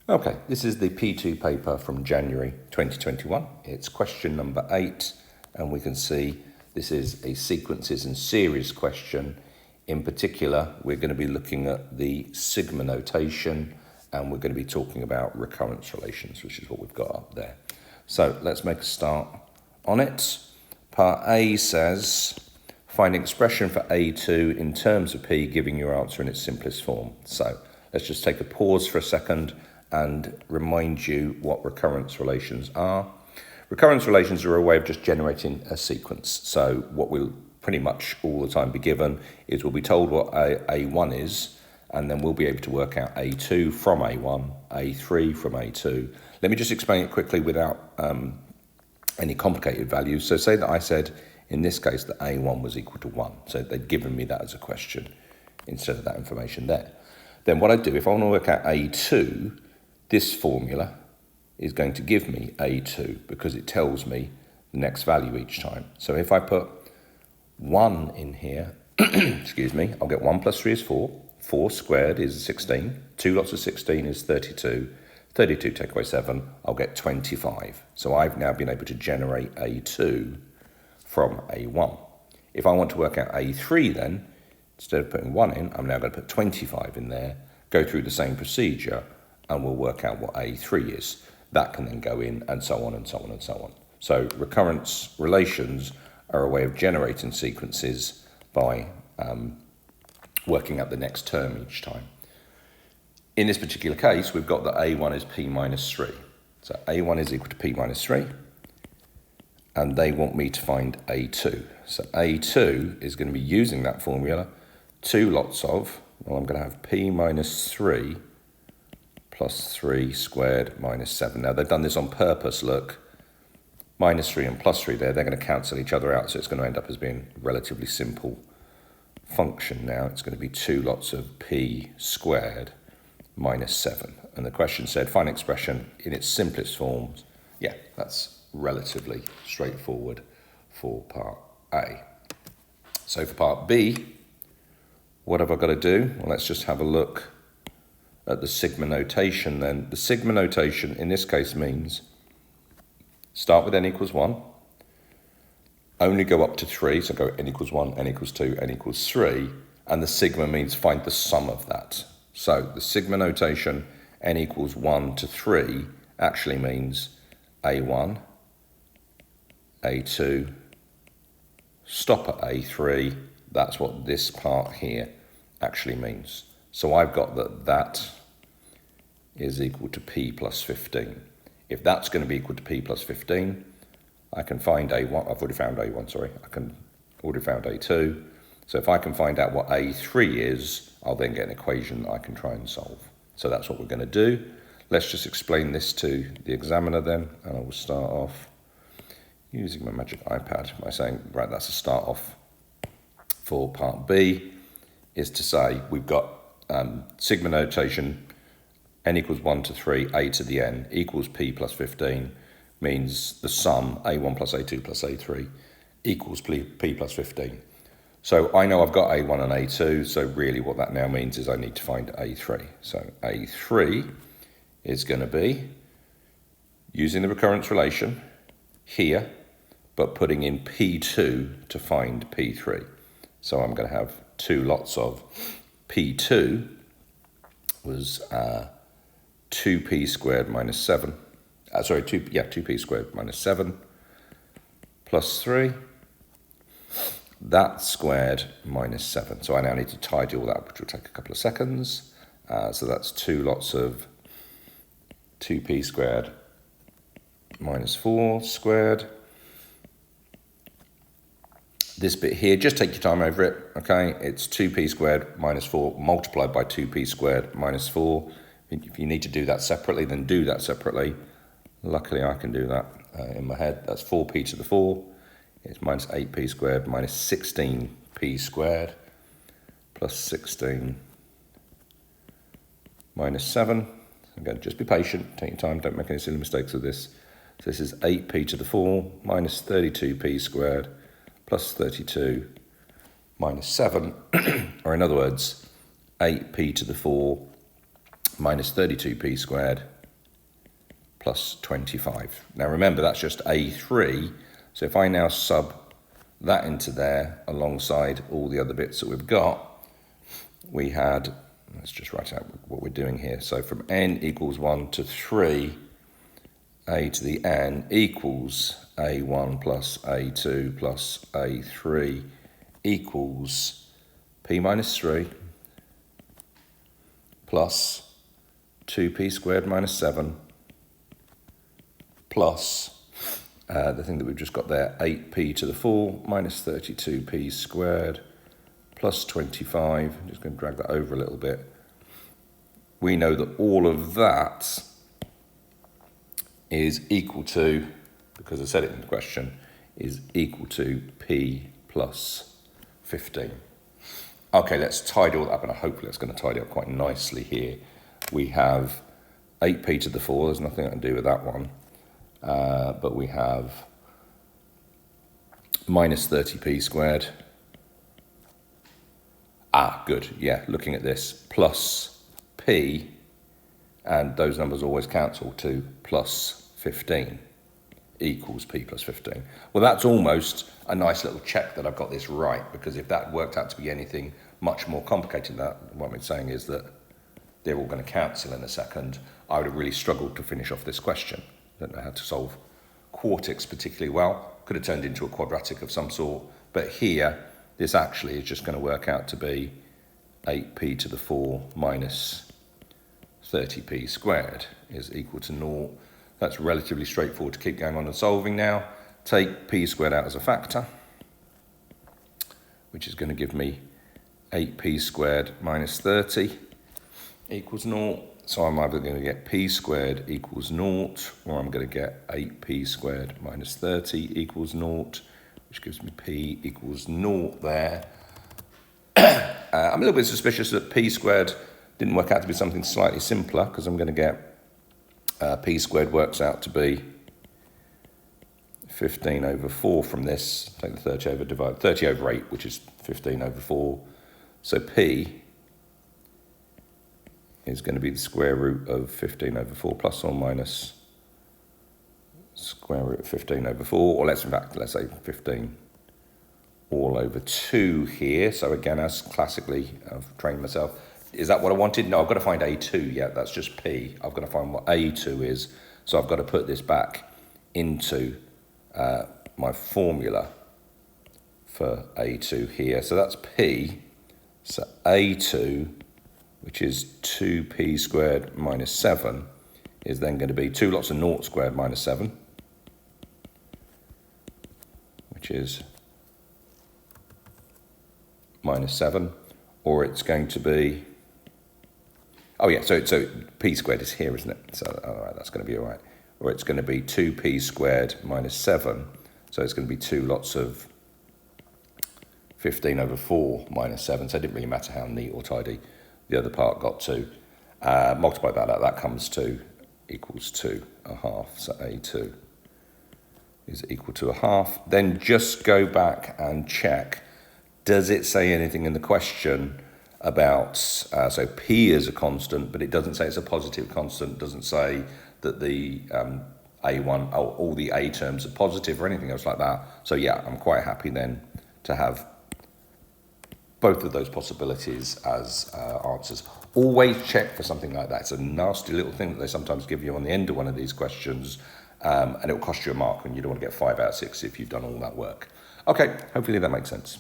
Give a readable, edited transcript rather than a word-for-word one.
Okay, this is the P2 paper from January 2021. It's question number 8, and we can see this is a sequences and series question. In particular, we're going to be looking at the sigma notation, and we're going to be talking about recurrence relations, which is what we've got up there. So let's make a start on it. Part A says, find an expression for A2 in terms of P, giving your answer in its simplest form. So let's just take a pause for a second and remind you what recurrence relations are. Recurrence relations are a way of just generating a sequence. So what we'll pretty much all the time be given is we'll be told what A1 is, and then we'll be able to work out A2 from A1, A3 from A2. Let me just explain it quickly without any complicated values. So say that I said, in this case, that A1 was equal to 1. So they'd given me that as a question instead of that information there. Then what I do, if I want to work out A2, this formula is going to give me A2 because it tells me the next value each time. So if I put 1 in here, excuse me, I'll get 1 plus 3 is 4. 4 squared is 16. 2 lots of 16 is 32. 32 take away 7, I'll get 25. So I've now been able to generate A2 from A1. If I want to work out A3 then, instead of putting 1 in, I'm now going to put 25 in there, go through the same procedure, and we'll work out what A3 is. That can then go in, and so on and so on and so on. So recurrence relations are a way of generating sequences by working out the next term each time. In this particular case, we've got that A1 is P minus 3. So A1 is equal to P minus 3, and they want me to find A2. So A2 is going to be using that formula, 2 lots of, well, I'm going to have P minus 3 plus 3 squared minus 7. Now, they've done this on purpose, look. Minus 3 and plus 3 there, they're going to cancel each other out, so it's going to end up as being a relatively simple function now. It's going to be 2 lots of P squared minus 7. And the question said, find an expression in its simplest forms. Yeah, that's relatively straightforward for part A. So for part B, what have I got to do? Well, let's just have a look at the sigma notation then. The sigma notation in this case means start with n equals 1, only go up to 3, so go n equals 1, n equals 2, n equals 3, and the sigma means find the sum of that. So the sigma notation, n equals 1 to 3, actually means A1, A2, stop at A3. That's what this part here actually means. So I've got that is equal to P plus 15. If that's going to be equal to P plus 15, I can find A1. I've already found A1, sorry. I can already found A2. So if I can find out what A3 is, I'll then get an equation that I can try and solve. So that's what we're going to do. Let's just explain this to the examiner then, and I will start off using my magic iPad by saying, right, that's a start off for part B, is to say we've got sigma notation, n equals 1 to 3, a to the n equals P plus 15, means the sum, A1 plus A2 plus A3, equals P plus 15. So I know I've got A1 and A2, so really what that now means is I need to find A3. So A3 is going to be using the recurrence relation here, but putting in P2 to find P3. So I'm going to have 2 lots of P2 was 2P squared minus 7. 2P squared minus 7 plus 3. That squared minus 7. So I now need to tidy all that, which will take a couple of seconds. So that's 2 lots of 2P squared minus 4 squared. This bit here, just take your time over it, okay? It's 2P squared minus 4 multiplied by 2P squared minus 4. If you need to do that separately, then do that separately. Luckily, I can do that in my head. That's 4P to the 4. It's minus 8P squared minus 16P squared plus 16 minus 7. Again, just be patient, take your time, don't make any silly mistakes with this. So this is 8P to the 4 minus 32P squared plus 32 minus 7, or in other words, 8P to the 4 minus 32p squared plus 25. Now remember, that's just A3. So if I now sub that into there alongside all the other bits that we've got, we had, let's just write out what we're doing here. So from n equals 1 to 3, a to the n equals a1 plus a2 plus a3 equals p minus 3 plus 2p squared minus 7 plus the thing that we've just got there, 8p to the 4 minus 32p squared plus 25. I'm just going to drag that over a little bit. We know that all of that is equal to, because I said it in the question, is equal to p plus 15. Okay, let's tidy all that up, and hopefully it's going to tidy up quite nicely here. We have 8p to the 4, there's nothing I can do with that one. But we have minus 30p squared. Good, yeah, looking at this, plus p, and those numbers always cancel to plus 15 equals p plus 15. Well, that's almost a nice little check that I've got this right, because if that worked out to be anything much more complicated than that, what I'm saying is that they're all going to cancel in a second, I would have really struggled to finish off this question. I don't know how to solve quartics particularly well. Could have turned into a quadratic of some sort, but here, this actually is just going to work out to be 8p to the 4 minus 30p squared is equal to 0. That's relatively straightforward to keep going on and solving now. Take p squared out as a factor, which is going to give me 8p squared minus 30 equals 0. So I'm either going to get p squared equals 0, or I'm going to get 8p squared minus 30 equals 0, which gives me p equals 0 there. I'm a little bit suspicious that p squared didn't work out to be something slightly simpler, because I'm going to get p squared works out to be 15 over 4 from this. Take the 30 over, divide 30 over 8, which is 15 over 4. So p is going to be the square root of 15 over 4 plus or minus square root of 15 over 4, or let's say 15 all over 2 here. So again, as classically, I've trained myself. Is that what I wanted? No, I've got to find A2 yet. That's just P. I've got to find what A2 is. So I've got to put this back into my formula for A2 here. So that's P. So A2, which is 2p squared minus 7, is then going to be 2 lots of 0 squared minus 7, which is minus 7, or it's going to be, oh yeah, so p squared is here, isn't it? So all right, that's going to be all right. Or it's going to be 2p squared minus 7, so it's going to be 2 lots of 15 over 4 minus 7, so it didn't really matter how neat or tidy the other part got to. Multiply that out, that comes to equals 2.5, so A2 is equal to 1/2. Then just go back and check, does it say anything in the question about, so P is a constant, but it doesn't say it's a positive constant, doesn't say that the A1, all the A terms are positive or anything else like that. So yeah, I'm quite happy then to have both of those possibilities as answers. Always check for something like that. It's a nasty little thing that they sometimes give you on the end of one of these questions, and it'll cost you a mark, and you don't want to get 5 out of 6 if you've done all that work. Okay, hopefully that makes sense.